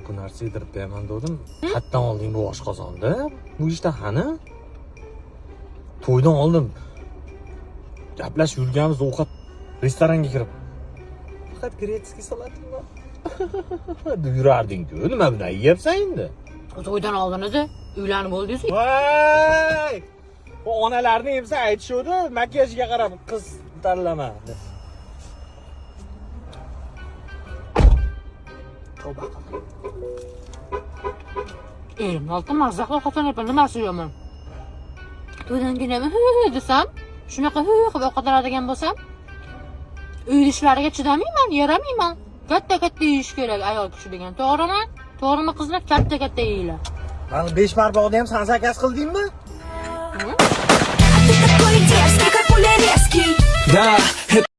bu narsa yedirib beraman dedim. Hatdan olding bu oshqozonda. Bu ishtahani. To'ydan oldin gaplashib yurganmiz ovqat restoranga kirib. Faqat gretskiy salatim bor. deb yurarding-ku. Nima bilan yeyapsan endi? To'ydan oldin edi, uylanib bo'ldingiz. Voy! Bu onalarning hepsi aytishadi, makiyajga qarab qiz tanlama. Tavba qildim. Oltin mazzaxlar xotinlar nimasi yo'man? To'ydan keyin desam, shunaqa qilib ovqatlanadigan bo'lsam, uy ishlariga chidamayman, yaramayman. Katta yeyish kerak ayol kishi degan. To'g'rimi? To'g'rimi qizlar katta yeyinglar. Mana 5 barbog'da ham san zakaz qildingmi? Ты такой дерзкий, как Пуляревский. Да,